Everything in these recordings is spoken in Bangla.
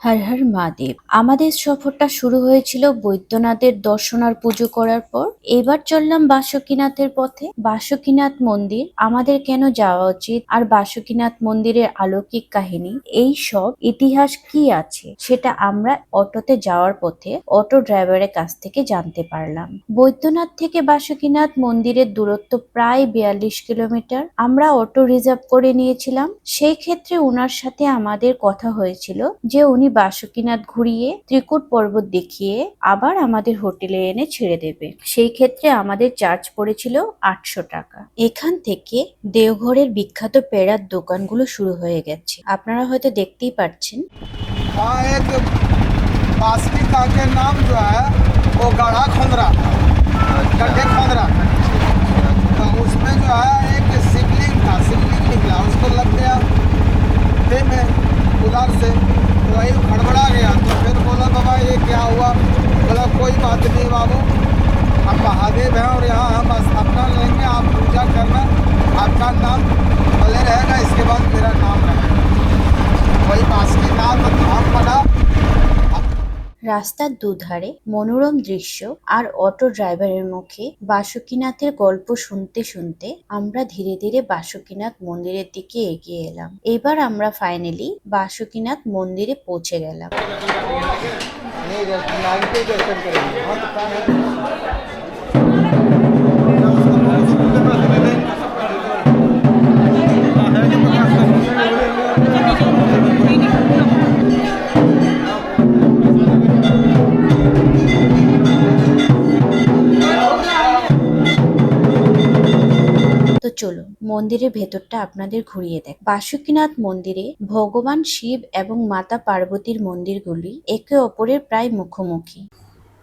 হর হর মহাদেব। আমাদের সফরটা শুরু হয়েছিল বৈদ্যনাথের দর্শন আর পুজো করার পর। এবার চললাম বাসুকীনাথের পথে। বাসুকীনাথ মন্দির আমাদের কেন যাওয়া উচিত, আর বাসুকীনাথ মন্দিরের অলৌকিক কাহিনী, এই সব ইতিহাস কি আছে সেটা আমরা অটোতে যাওয়ার পথে অটো ড্রাইভারের কাছ থেকে জানতে পারলাম। বৈদ্যনাথ থেকে বাসুকীনাথ মন্দিরের দূরত্ব প্রায় 42 কিলোমিটার। আমরা অটো রিজার্ভ করে নিয়েছিলাম। সেই ক্ষেত্রে ওনার সাথে আমাদের কথা হয়েছিল যে উনি বাসুকীনাথ ঘুরিয়ে ত্রিকুট পর্বত দেখিয়ে আবার আমাদের হোটেলে এনে ছেড়ে দেবে। সেই ক্ষেত্রে আমাদের চার্জ পড়েছিল 800 টাকা। এখান থেকে দেওঘরের বিখ্যাত পেড়ার দোকানগুলো শুরু হয়ে গেছে, আপনারা হয়তো দেখতেই পাচ্ছেন। नाम जो है वो गढ़ा खोंदरा गड्ढे खोंदरा तो उसमें जो है एक शिवलिंग था, शिवलिंग निकला, उसको लग गया थे में उधर से तो वही खड़बड़ा गया। तो फिर बोला बाबा ये क्या हुआ? बोला कोई बात नहीं बाबू, हम महादेव हैं और यहाँ हम स्थापना लेंगे, आप पूजा करना, आपका नाम भले रहेगा, इसके बाद मेरा नाम रहेगा। वही बासुकीनाथ धाम बना। রাস্তার দুধারে মনোরম দৃশ্য আর অটো ড্রাইভারের মুখে বাসুকীনাথের গল্প শুনতে শুনতে আমরা ধীরে ধীরে বাসুকীনাথ মন্দিরের দিকে এগিয়ে এলাম। এবার আমরা ফাইনালি বাসুকীনাথ মন্দিরে পৌঁছে গেলাম। তো চলুন মন্দিরের ভেতরটা আপনাদের ঘুরিয়ে দেখ। বাসুকীনাথ মন্দিরে ভগবান শিব এবং মাতা পার্বতীর মন্দিরগুলি একে অপরের প্রায় মুখোমুখি।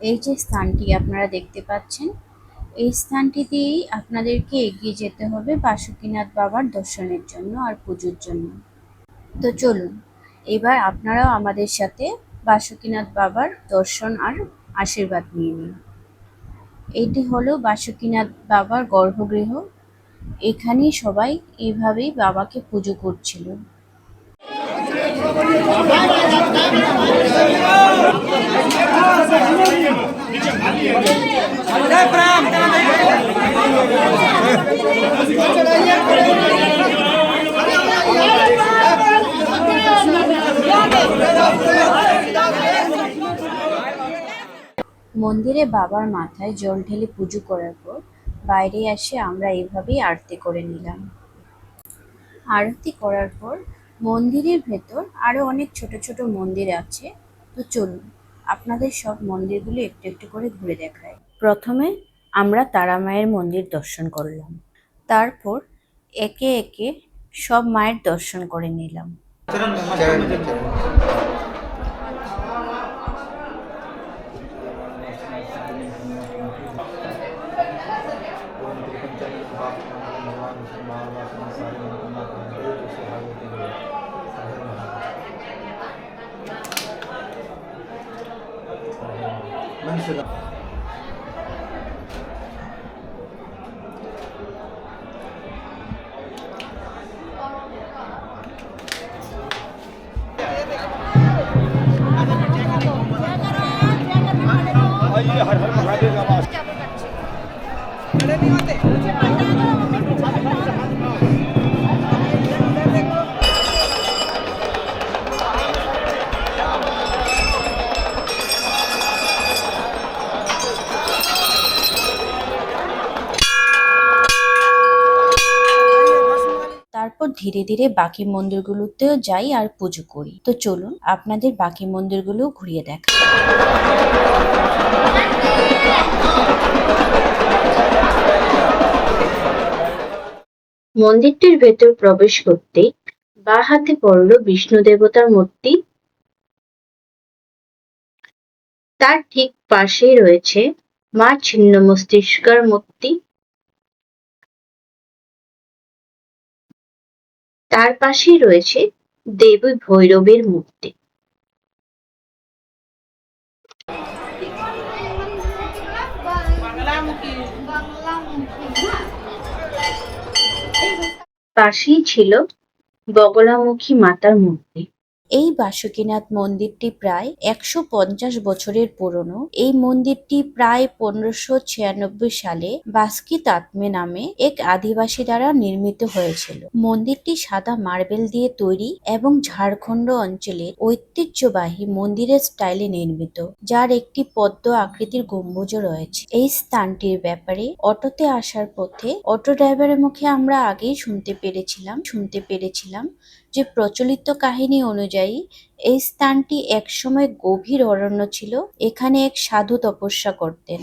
এই যে স্থানটি আপনারা দেখতে পাচ্ছেন, এই স্থানটি দিয়েই আপনাদেরকে এগিয়ে যেতে হবে বাসুকীনাথ বাবার দর্শনের জন্য আর পুজোর জন্য। তো চলুন এবার আপনারাও আমাদের সাথে বাসুকীনাথ বাবার দর্শন আর আশীর্বাদ নিয়ে নিন। এটি হলো বাসুকীনাথ বাবার গর্ভগৃহ। এখানেই সবাই এইভাবেই বাবাকে পুজো করছিল। মন্দিরে বাবার মাথায় জল ঢেলে পুজো করার পর বাইরে এসে আমরা এইভাবেই আরতি করে নিলাম। আরতি করার পর মন্দিরের ভেতর আরো অনেক ছোট ছোট মন্দির আছে। তো চলুন আপনাদের সব মন্দিরগুলো একটু একটু করে ঘুরে দেখায়। প্রথমে আমরা তারা মায়ের মন্দির দর্শন করলাম, তারপর একে একে সব মায়ের দর্শন করে নিলাম। हर हर महादेव का आवाज তারপর ধীরে ধীরে বাকি মন্দিরগুলোতেও যাই আর পুজো করি। তো চলুন আপনাদের বাকি মন্দিরগুলো ঘুরিয়ে দেখা। মন্দিরটির ভেতর প্রবেশ করতে বা হাতে পড়ল বিষ্ণু দেবতার মূর্তি। তার ঠিক পাশেই রয়েছে মা ছিন্নমস্তিষ্কার মূর্তি। তার পাশেই রয়েছে দেবী ভৈরবের মূর্তি। পাশেই ছিল বগলামুখী মাতার মূর্তি। এই বাসুকীনাথ মন্দিরটি প্রায় ১৫০ বছরের পুরনো। এই মন্দিরটি প্রায় ১৫৯৬ সালে বাস্কি তাতমে নামে এক আদিবাসী দ্বারা নির্মিত হয়েছিল। মন্দিরটি সাদা মার্বেল দিয়ে তৈরি এবং ঝাড়খণ্ড অঞ্চলের ঐতিহ্যবাহী মন্দিরের স্টাইলে নির্মিত, যার একটি পদ্ম আকৃতির গম্বুজও রয়েছে। এই স্থানটির ব্যাপারে অটোতে আসার পথে অটো ড্রাইভারের মুখে আমরা আগেই শুনতে পেরেছিলাম যে প্রচলিত কাহিনী অনুযায়ী এই স্থানটি একসময় গভীর অরণ্য ছিল। এখানে এক সাধু তপস্যা করতেন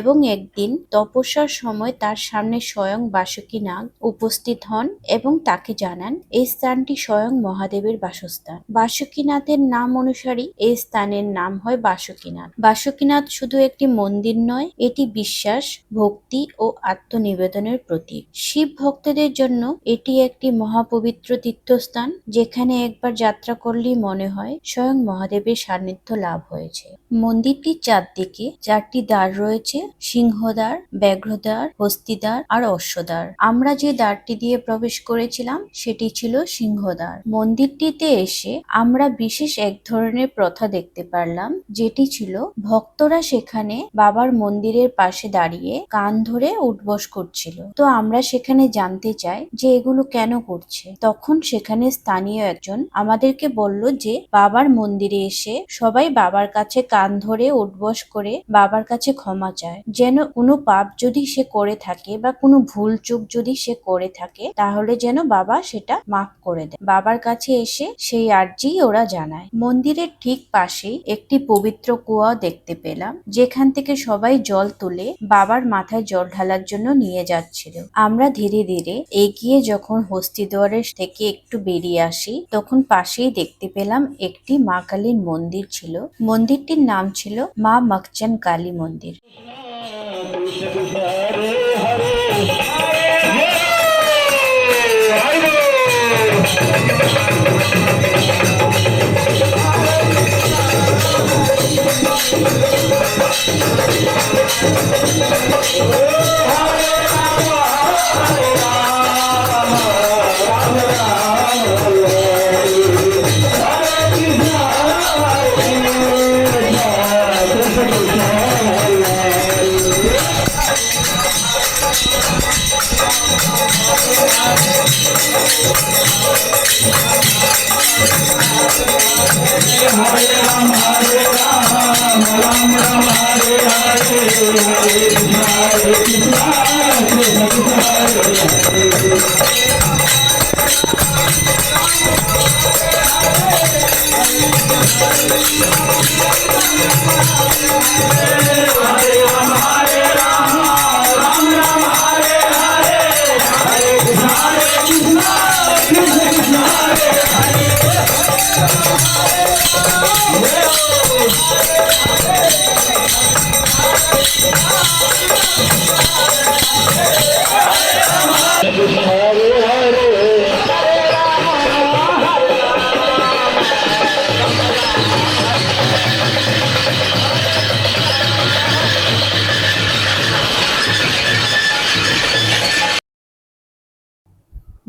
এবং একদিন তপস্যার সময় তার সামনে স্বয়ং বাসুকী নাগ উপস্থিত হন এবং তাকে জানান এই স্থানটি স্বয়ং মহাদেবের বাসস্থান। বাসুকীনাথের নাম অনুসারী এই স্থানের নাম হয় বাসুকীনাথ। বাসুকীনাথ শুধু একটি মন্দির নয়, এটি বিশ্বাস, ভক্তি ও আত্মনিবেদনের প্রতীক। শিব ভক্তদের জন্য এটি একটি মহাপবিত্র তীর্থস্থান, যেখানে একবার যাত্রা করলেই মনে হয় স্বয়ং মহাদেবের সান্নিধ্য লাভ হয়েছে। মন্দিরটির চারদিকে ৪টি দ্বার রয়েছে: সিংহদ্বার, ব্যাঘ্রদ্বার, হস্তিদ্বার আর অশ্বদ্বার। আমরা যে দ্বারটি দিয়ে প্রবেশ করেছিলাম সেটি ছিল সিংহদ্বার। মন্দিরটিতে এসে আমরা বিশেষ এক ধরনের প্রথা দেখতে পারলাম, যেটি ছিল ভক্তরা সেখানে বাবার মন্দিরের পাশে দাঁড়িয়ে কান ধরে উঠবস করছিল। তো আমরা সেখানে জানতে চাই যে এগুলো কেন করছে। তখন সেখানে স্থানীয় একজন আমাদেরকে বলল যে বাবার মন্দিরে এসে সবাই বাবার কাছে কান ধরে উঠবস করে বাবার কাছে ক্ষমা চায়, যেন কোনো পাপ যদি সে করে থাকে বা কোনো ভুল চুক যদি সে করে থাকে তাহলে যেন বাবা সেটা মাফ করে দেয়। বাবার কাছে এসে সেই আর্জি ওরা জানায়। মন্দিরের ঠিক পাশেই একটি পবিত্র কুয়া দেখতে পেলাম, যেখান থেকে সবাই জল তুলে বাবার মাথায় জল ঢালার জন্য নিয়ে যাচ্ছিল। আমরা ধীরে ধীরে এগিয়ে যখন হস্তিদ্বারের থেকে একটু বেরিয়ে আসি, তখন পাশেই দেখতে পেলাম একটি মা কালীর মন্দির ছিল। মন্দিরটির নাম ছিল মা মকচন কালী মন্দির।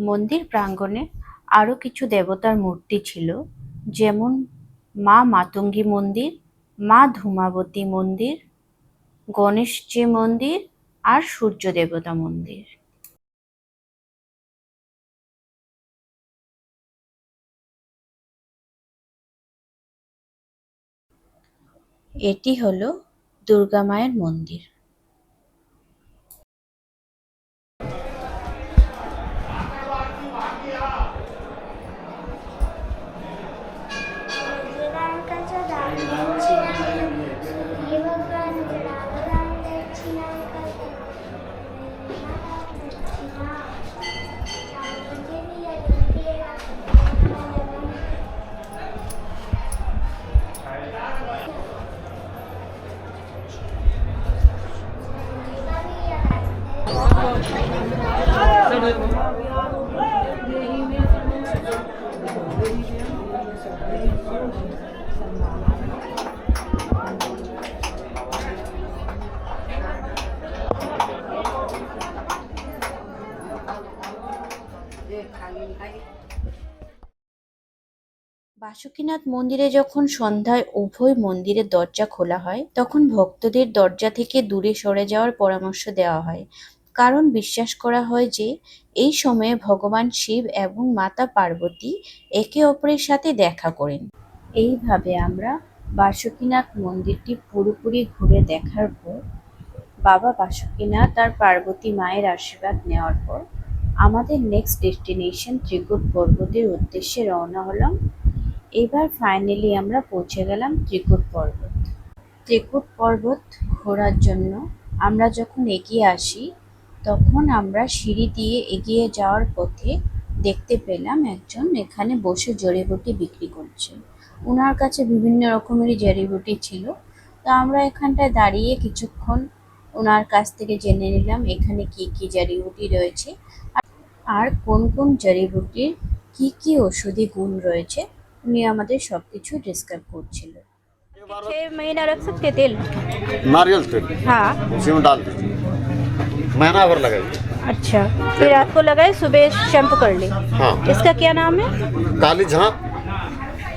মন্দির প্রাঙ্গণে আরো কিছু দেবতার মূর্তি ছিল, যেমন মা মাতঙ্গী মন্দির, মা ধূমাবতী মন্দির, গণেশজি মন্দির আর সূর্য দেবতা মন্দির। এটি হলো দুর্গা মায়ের মন্দির। বাসুকীনাথ মন্দিরে যখন সন্ধ্যায় উভয় মন্দিরের দরজা খোলা হয় তখন ভক্তদের দরজা থেকে দূরে সরে যাওয়ার পরামর্শ দেওয়া হয়, কারণ বিশ্বাস করা হয় যে এই সময়ে ভগবান শিব এবং মাতা পার্বতী একে অপরের সাথে দেখা করেন। এইভাবে আমরা বাসুকীনাথ মন্দিরটি পুরোপুরি ঘুরে দেখার পর, বাবা বাসুকীনাথ আর পার্বতী মায়ের আশীর্বাদ নেওয়ার পর আমাদের নেক্সট ডেস্টিনেশন ত্রিকুট পর্বতের উদ্দেশ্যে রওনা হলাম। এবার ফাইনালি আমরা পৌঁছে গেলাম ত্রিকুট পর্বত। ত্রিকুট পর্বত ঘোরার জন্য আমরা যখন এগিয়ে আসি তখন আমরা সিঁড়ি দিয়ে এগিয়ে যাওয়ার পথে দেখতে পেলাম একজন এখানে বসে জড়িবুটি বিক্রি করছে। ওনার কাছে বিভিন্ন রকমেরই জড়িবুটি ছিল, তো আমরা এখানটায় দাঁড়িয়ে কিছুক্ষণ ওনার কাছ থেকে জেনে নিলাম এখানে কি কি জড়িবুটি রয়েছে আর কোন কোন জড়িবুটির কি কি ঔষধি গুণ রয়েছে। উনি আমাদের সবকিছু ডিসক্রাইব করছিল। 6 महीना रख सकते तेल। नारियल तेल हाँ। उसी में डाल दीजिए, महीना भर लगाइए। अच्छा, फिर रात को लगाए, सुबह शैम्पू कर ले। हाँ। इसका क्या नाम है? काली झांप,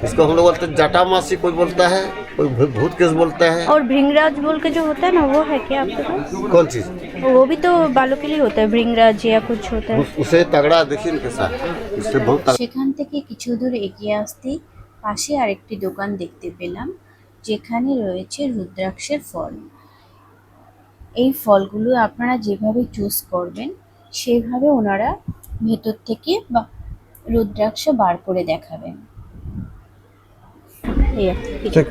इसको हम लोग बोलते हैं जटा मासी, कोई बोलता है, कोई भूत केस बोलता है। और भृंगराज बोल के जो होता है ना, वो है क्या आपके पास? कौन चीज? वो भी तो बालों के लिए होता है, भृंगराज या कुछ होता है। उसे तगड़ा देखिए इनके साथ, इससे बहुत तगड़ा। সেখান থেকে কিছু দূর এগিয়ে আসতেই পাশে আরেকটি দোকান দেখতে পেলাম যেখানে রয়েছে রুদ্রাক্ষের ফল। এই ফলগুলো আপনারা যেভাবে চুজ করবেন সেভাবে ওনারা ভেতর থেকে রুদ্রাক্ষ বার করে দেখাবেন। ये ठीक।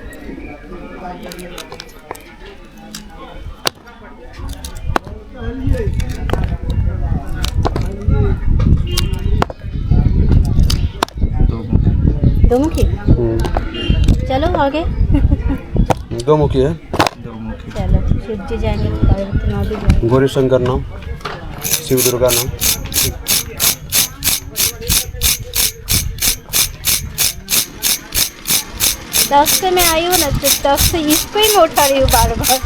दो मुखी। चलो आगे। दो मुखी है, चलो शिव जी जाएंगे तो पार्वती माँ भी जाएंगे। गौरी शंकर नाम, शिव दुर्गा नाम। तब से मैं आई हूँ ना, तो तब से इस पे ही मैं उठा रही हूँ बार बार,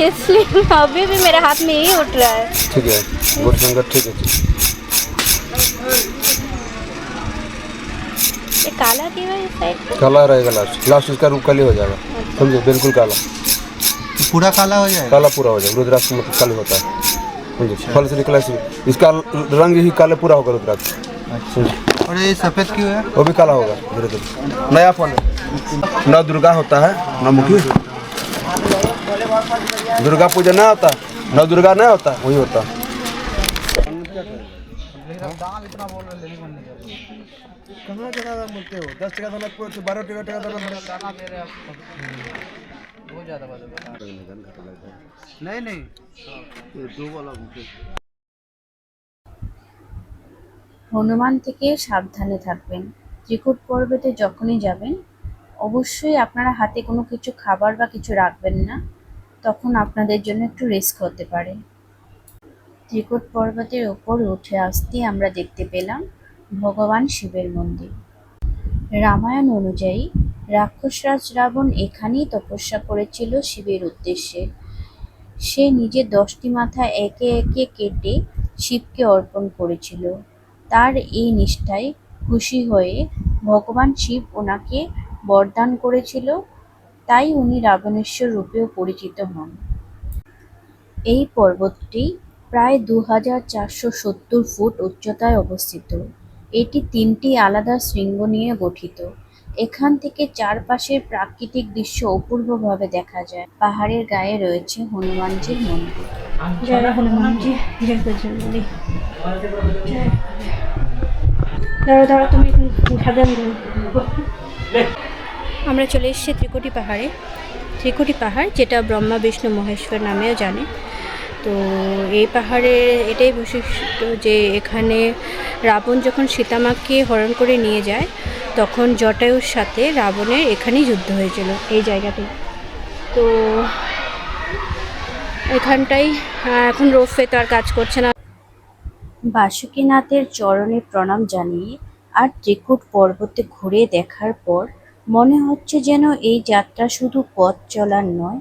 इसलिए अभी भी मेरे हाथ में यही उठ रहा है। ठीक है, गौरी शंकर ठीक है। ये काला क्यों है इस साइड पे? काला रहेगा लास्ट, लास्ट इसका रूप काली हो जाएगा, समझे, बिल्कुल काला, पूरा काला हो जाएगा। काला पूरा हो जाएगा। रुद्राक्ष मतलब काली होता है, समझे, फल से निकला से इसका रंग ही काले पूरा होगा रुद्राक्ष, समझे। और ये सफेद क्यों है? वो भी काला होगा धीरे धीरे। नया फल है, नौ दुर्गा होता है, नौ मुखी। दुर्गा पूजा नहीं होता, नौ दुर्गा नहीं होता, वही होता। कहाँ जगह बोलते हो? 10 टका दाना, 12 टका दाना। नहीं नहीं, হনুমান থেকে সাবধানে থাকবেন। ত্রিকুট পর্বতে যখনই যাবেন অবশ্যই আপনারা হাতে কোনো কিছু খাবার বা কিছু রাখবেন না, তখন আপনাদের জন্য একটু রিস্ক হতে পারে। ত্রিকুট পর্বতের ওপর উঠে আসতে আমরা দেখতে পেলাম ভগবান শিবের মন্দির। রামায়ণ অনুযায়ী রাক্ষসরাজ রাবণ এখানেই তপস্যা করেছিল শিবের উদ্দেশ্যে। সে নিজের 10টি মাথা একে একে কেটে শিবকে অর্পণ করেছিল। তার এই নিষ্ঠায় খুশি হয়ে ভগবান শিব ওনাকে বরদান করেছিল, তাই উনি রাবণেশ্বর রূপেও পরিচিত হন। এই পর্বতটি প্রায় 2470 ফুট উচ্চতায় অবস্থিত। এটি 3টি আলাদা শৃঙ্গ নিয়ে গঠিত। এখান থেকে চারপাশের প্রাকৃতিক দৃশ্য অপূর্বভাবে দেখা যায়। পাহাড়ের গায়ে রয়েছে হনুমানজির মন্দির। जय हनुमान जी, जय बजरंगबली। ধরো ধরো, তুমি উঠাবেন। আমরা চলে এসেছি ত্রিকুটি পাহাড়ে। ত্রিকুটি পাহাড়, যেটা ব্রহ্মা বিষ্ণু মহেশ্বর নামেও জানে। তো এই পাহাড়ে এটাই বৈশিষ্ট্য যে এখানে রাবণ যখন সীতামাকে হরণ করে নিয়ে যায় তখন জটায়ুর সাথে রাবণের এখানেই যুদ্ধ হয়েছিল, এই জায়গাতেই। তো এখানটাই এখন রোপওয়ে তো আর কাজ করছে না। বাসুকীনাথের চরণে প্রণাম জানিয়ে আর ত্রিকুট পর্বতে ঘুরে দেখার পর মনে হচ্ছে যেন এই যাত্রা শুধু পথ চলার নয়,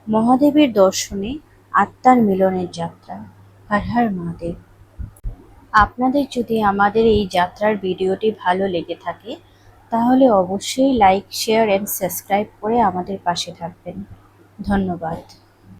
মহাদেবের দর্শনে আত্মার মিলনের যাত্রা। হর হর মহাদেব। আপনাদের যদি আমাদের এই যাত্রার ভিডিওটি ভালো লেগে থাকে তাহলে অবশ্যই লাইক শেয়ার এন্ড সাবস্ক্রাইব করে আমাদের পাশে থাকবেন। ধন্যবাদ।